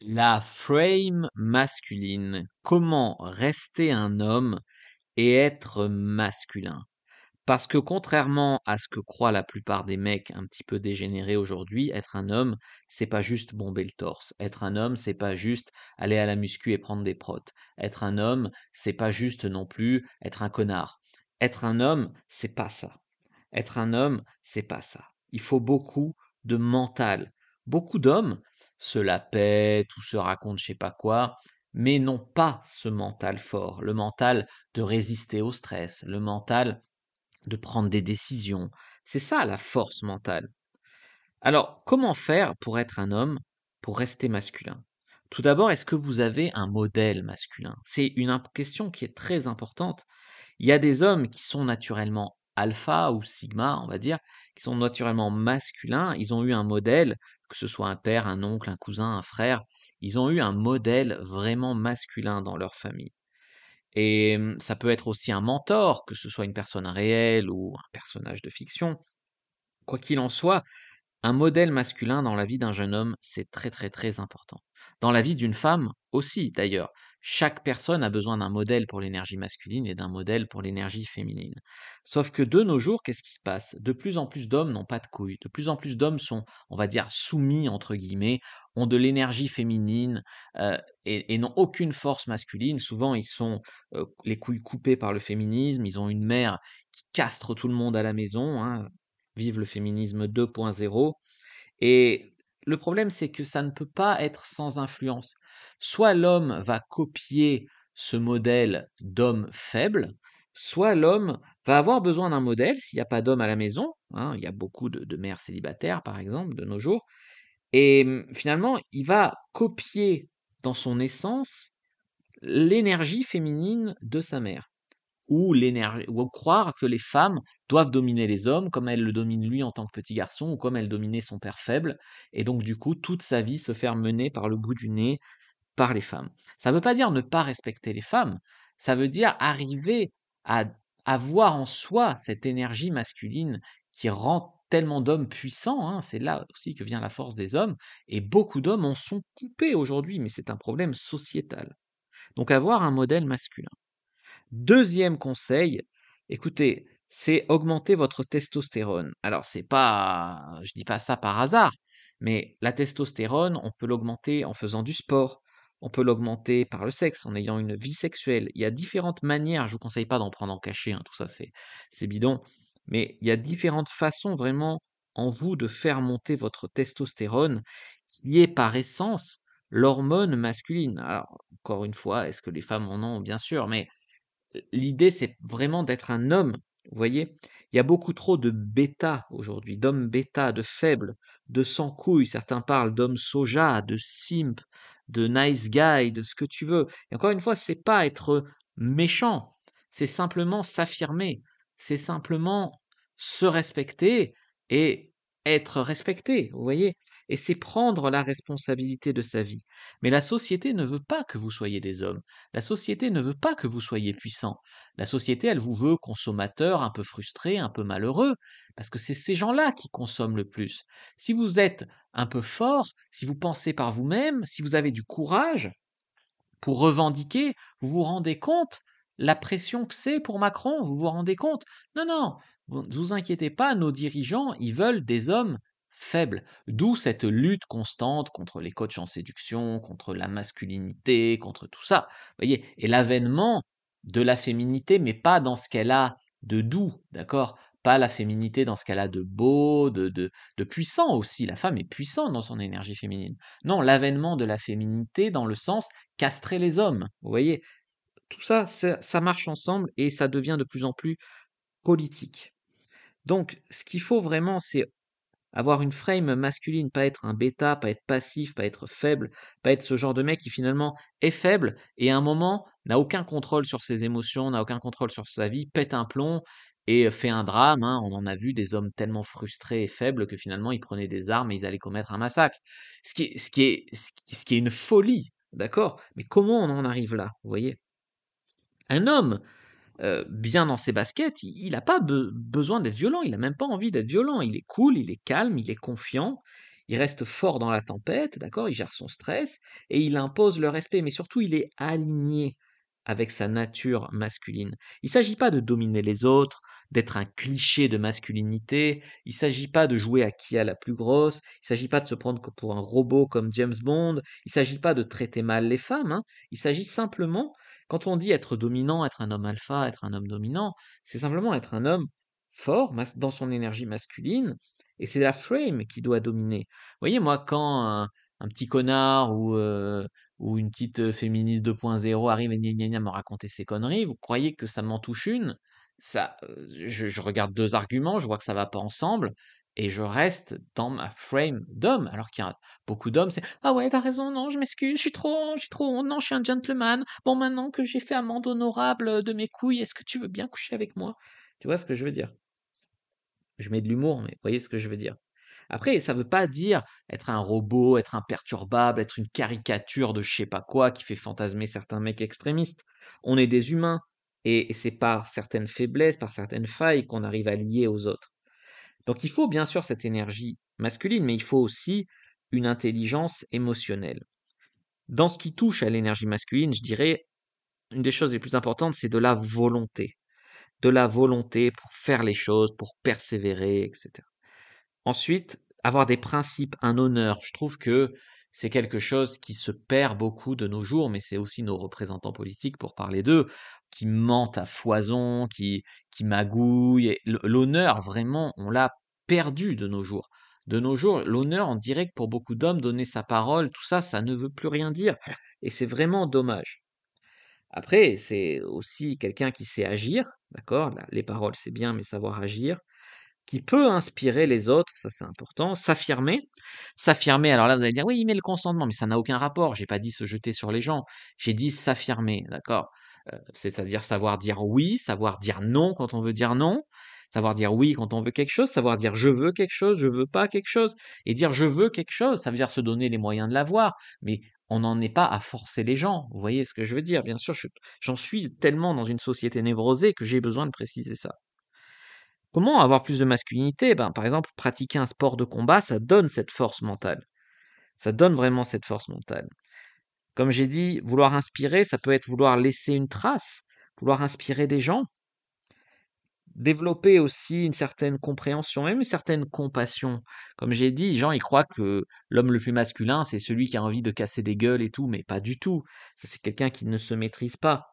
La frame masculine. Comment rester un homme et être masculin? Parce que contrairement à ce que croient la plupart des mecs un petit peu dégénérés aujourd'hui, être un homme, c'est pas juste bomber le torse. Être un homme, c'est pas juste aller à la muscu et prendre des protes. Être un homme, c'est pas juste non plus être un connard. Être un homme, c'est pas ça. Être un homme, c'est pas ça. Il faut beaucoup de mental. Beaucoup d'hommes se la pètent ou se racontent je sais pas quoi, mais n'ont pas ce mental fort, le mental de résister au stress, le mental de prendre des décisions. C'est ça la force mentale. Alors, comment faire pour être un homme, pour rester masculin? Tout d'abord, est-ce que vous avez un modèle masculin? C'est une question qui est très importante. Il y a des hommes qui sont naturellement alpha ou sigma, on va dire, qui sont naturellement masculins. Ils ont eu un modèle, que ce soit un père, un oncle, un cousin, un frère. Ils ont eu un modèle vraiment masculin dans leur famille. Et ça peut être aussi un mentor, que ce soit une personne réelle ou un personnage de fiction. Quoi qu'il en soit, un modèle masculin dans la vie d'un jeune homme, c'est très très très important. Dans la vie d'une femme aussi, d'ailleurs. Chaque personne a besoin d'un modèle pour l'énergie masculine et d'un modèle pour l'énergie féminine. Sauf que de nos jours, qu'est-ce qui se passe? De plus en plus d'hommes n'ont pas de couilles. De plus en plus d'hommes sont, on va dire, soumis, entre guillemets, ont de l'énergie féminine et n'ont aucune force masculine. Souvent, ils sont les couilles coupées par le féminisme. Ils ont une mère qui castre tout le monde à la maison, hein. Vive le féminisme 2.0. Et le problème, c'est que ça ne peut pas être sans influence. Soit l'homme va copier ce modèle d'homme faible, soit l'homme va avoir besoin d'un modèle s'il n'y a pas d'homme à la maison, hein. Il y a beaucoup de mères célibataires, par exemple, de nos jours. Et finalement, il va copier dans son essence l'énergie féminine de sa mère ou l'énergie, ou croire que les femmes doivent dominer les hommes comme elle le domine lui en tant que petit garçon ou comme elle dominait son père faible. Et donc, du coup, toute sa vie se faire mener par le bout du nez par les femmes. Ça ne veut pas dire ne pas respecter les femmes. Ça veut dire arriver à avoir en soi cette énergie masculine qui rend tellement d'hommes puissants, hein. C'est là aussi que vient la force des hommes. Et beaucoup d'hommes en sont coupés aujourd'hui, mais c'est un problème sociétal. Donc avoir un modèle masculin. Deuxième conseil, écoutez, c'est augmenter votre testostérone. Alors c'est pas, je dis pas ça par hasard, mais la testostérone, on peut l'augmenter en faisant du sport, on peut l'augmenter par le sexe, en ayant une vie sexuelle. Il y a différentes manières, je vous conseille pas d'en prendre en cachet, hein, tout ça c'est bidon, mais il y a différentes façons vraiment en vous de faire monter votre testostérone, qui est par essence l'hormone masculine. Alors, encore une fois, est-ce que les femmes en ont? Bien sûr, mais l'idée, c'est vraiment d'être un homme, vous voyez? Il y a beaucoup trop de bêta aujourd'hui, d'hommes bêta, de faibles, de sans couilles. Certains parlent d'hommes soja, de simp, de nice guy, de ce que tu veux. Et encore une fois, c'est pas être méchant, c'est simplement s'affirmer, c'est simplement se respecter et être respecté, vous voyez? Et c'est prendre la responsabilité de sa vie. Mais la société ne veut pas que vous soyez des hommes. La société ne veut pas que vous soyez puissant. La société, elle vous veut consommateur, un peu frustré, un peu malheureux, parce que c'est ces gens-là qui consomment le plus. Si vous êtes un peu fort, si vous pensez par vous-même, si vous avez du courage pour revendiquer, vous vous rendez compte la pression que c'est pour Macron, vous vous rendez compte? Non, non, ne vous inquiétez pas, nos dirigeants, ils veulent des hommes faibles. D'où cette lutte constante contre les coachs en séduction, contre la masculinité, contre tout ça. Vous voyez? Et l'avènement de la féminité, mais pas dans ce qu'elle a de doux, d'accord? Pas la féminité dans ce qu'elle a de beau, de puissant aussi. La femme est puissante dans son énergie féminine. Non, l'avènement de la féminité dans le sens castrer les hommes. Vous voyez? Tout ça, ça marche ensemble et ça devient de plus en plus politique. Donc, ce qu'il faut vraiment, c'est avoir une frame masculine, pas être un bêta, pas être passif, pas être faible, pas être ce genre de mec qui finalement est faible et à un moment n'a aucun contrôle sur ses émotions, n'a aucun contrôle sur sa vie, pète un plomb et fait un drame, hein. On en a vu des hommes tellement frustrés et faibles que finalement ils prenaient des armes et ils allaient commettre un massacre. Ce qui est une folie, d'accord? Mais comment on en arrive là, vous voyez? Un homme bien dans ses baskets, il a pas besoin d'être violent, il a même pas envie d'être violent. Il est cool, il est calme, il est confiant, il reste fort dans la tempête, d'accord? Il gère son stress et il impose le respect, mais surtout il est aligné avec sa nature masculine. Il ne s'agit pas de dominer les autres, d'être un cliché de masculinité, il ne s'agit pas de jouer à qui a la plus grosse, il ne s'agit pas de se prendre pour un robot comme James Bond, il ne s'agit pas de traiter mal les femmes, hein. Il s'agit simplement, quand on dit être dominant, être un homme alpha, être un homme dominant, c'est simplement être un homme fort dans son énergie masculine, et c'est la frame qui doit dominer. Vous voyez, moi, quand un petit connard ou une petite féministe 2.0 arrive et gna gna gna me raconter ses conneries, vous croyez que ça m'en touche une? Ça, je regarde deux arguments, je vois que ça va pas ensemble, et je reste dans ma frame d'homme. Alors qu'il y a beaucoup d'hommes, c'est ah ouais, t'as raison, non, je m'excuse, j'ai trop honte, non, je suis un gentleman. Bon, maintenant que j'ai fait amende honorable de mes couilles, est-ce que tu veux bien coucher avec moi? Tu vois ce que je veux dire? Je mets de l'humour, mais vous voyez ce que je veux dire. Après, ça veut pas dire être un robot, être imperturbable, être une caricature de je sais pas quoi qui fait fantasmer certains mecs extrémistes. On est des humains et c'est par certaines faiblesses, par certaines failles qu'on arrive à lier aux autres. Donc il faut bien sûr cette énergie masculine, mais il faut aussi une intelligence émotionnelle. Dans ce qui touche à l'énergie masculine, je dirais, une des choses les plus importantes, c'est de la volonté. De la volonté pour faire les choses, pour persévérer, etc. Ensuite, avoir des principes, un honneur. Je trouve que c'est quelque chose qui se perd beaucoup de nos jours, mais c'est aussi nos représentants politiques, pour parler d'eux, qui mentent à foison, qui magouillent. Et l'honneur, vraiment, on l'a perdu de nos jours. De nos jours, l'honneur, on dirait que pour beaucoup d'hommes, donner sa parole, tout ça, ça ne veut plus rien dire. Et c'est vraiment dommage. Après, c'est aussi quelqu'un qui sait agir, d'accord? Les paroles, c'est bien, mais savoir agir qui peut inspirer les autres, ça c'est important, s'affirmer. S'affirmer, alors là vous allez dire oui, mais le consentement, mais ça n'a aucun rapport. J'ai pas dit se jeter sur les gens, j'ai dit s'affirmer, d'accord? C'est-à-dire savoir dire oui, savoir dire non quand on veut dire non, savoir dire oui quand on veut quelque chose, savoir dire je veux quelque chose, je veux pas quelque chose, et dire je veux quelque chose, ça veut dire se donner les moyens de l'avoir, mais on n'en est pas à forcer les gens. Vous voyez ce que je veux dire? Bien sûr, j'en suis tellement dans une société névrosée que j'ai besoin de préciser ça. Comment avoir plus de masculinité? Ben, par exemple, pratiquer un sport de combat, ça donne cette force mentale. Ça donne vraiment cette force mentale. Comme j'ai dit, vouloir inspirer, ça peut être vouloir laisser une trace, vouloir inspirer des gens, développer aussi une certaine compréhension, même une certaine compassion. Comme j'ai dit, les gens, ils croient que l'homme le plus masculin, c'est celui qui a envie de casser des gueules et tout, mais pas du tout. Ça, c'est quelqu'un qui ne se maîtrise pas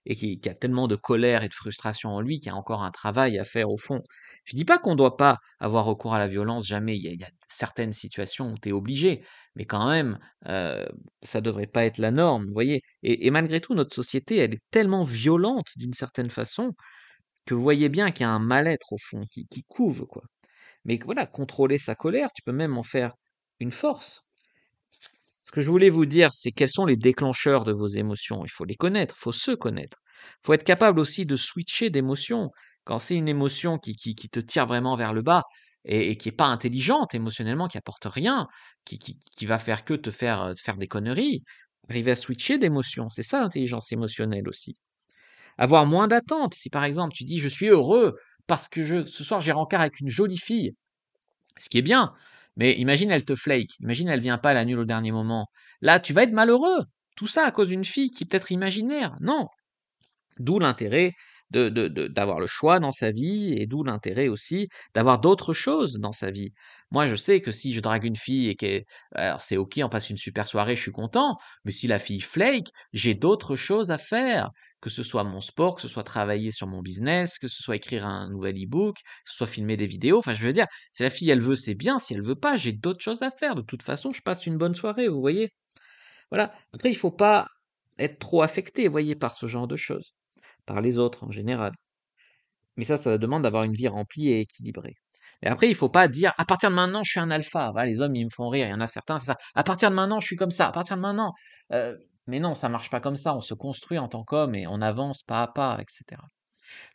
et qui a tellement de colère et de frustration en lui qu'il y a encore un travail à faire au fond. Je dis pas qu'on ne doit pas avoir recours à la violence, jamais. Il y a certaines situations où tu es obligé, mais quand même, ça devrait pas être la norme, vous voyez. Et malgré tout, notre société, elle est tellement violente d'une certaine façon que vous voyez bien qu'il y a un mal-être au fond qui couve, quoi. Mais voilà, contrôler sa colère, tu peux même en faire une force. Ce que je voulais vous dire, c'est quels sont les déclencheurs de vos émotions. Il faut les connaître, il faut se connaître. Il faut être capable aussi de switcher d'émotion. Quand c'est une émotion qui te tire vraiment vers le bas et qui n'est pas intelligente émotionnellement, qui apporte rien, qui va faire que te faire des conneries, arriver à switcher d'émotion. C'est ça l'intelligence émotionnelle aussi. Avoir moins d'attentes. Si par exemple tu dis je suis heureux parce que ce soir j'ai rencard avec une jolie fille, ce qui est bien, mais imagine elle te flake, imagine elle vient pas, elle annule au dernier moment. Là, tu vas être malheureux. Tout ça à cause d'une fille qui est peut-être imaginaire. Non, d'où l'intérêt d'avoir le choix dans sa vie et d'où l'intérêt aussi d'avoir d'autres choses dans sa vie. Moi, je sais que si je drague une fille et que alors c'est ok, on passe une super soirée, je suis content, mais si la fille flake, j'ai d'autres choses à faire, que ce soit mon sport, que ce soit travailler sur mon business, que ce soit écrire un nouvel e-book, que ce soit filmer des vidéos. Enfin, je veux dire, si la fille elle veut, c'est bien, si elle veut pas, j'ai d'autres choses à faire. De toute façon, je passe une bonne soirée, vous voyez. Voilà. Après, il faut pas être trop affecté, vous voyez, par ce genre de choses par les autres en général. Mais ça demande d'avoir une vie remplie et équilibrée. Et après, il faut pas dire à partir de maintenant, je suis un alpha. Voilà, les hommes, ils me font rire. Il y en a certains, c'est ça. À partir de maintenant, je suis comme ça. À partir de maintenant. Mais non, ça marche pas comme ça. On se construit en tant qu'homme et on avance pas à pas, etc.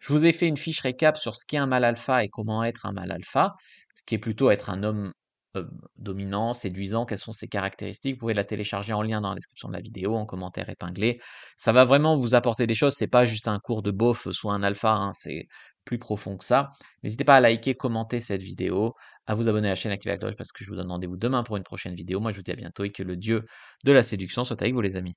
Je vous ai fait une fiche récap sur ce qu'est un mâle alpha et comment être un mâle alpha, ce qui est plutôt être un homme dominant, séduisant, quelles sont ses caractéristiques. Vous pouvez la télécharger en lien dans la description de la vidéo, en commentaire épinglé. Ça va vraiment vous apporter des choses, c'est pas juste un cours de beauf, soit un alpha, hein, c'est plus profond que ça. N'hésitez pas à liker, commenter cette vidéo, à vous abonner à la chaîne, activer la cloche parce que je vous donne rendez-vous demain pour une prochaine vidéo. Moi, je vous dis à bientôt et que le dieu de la séduction soit avec vous les amis.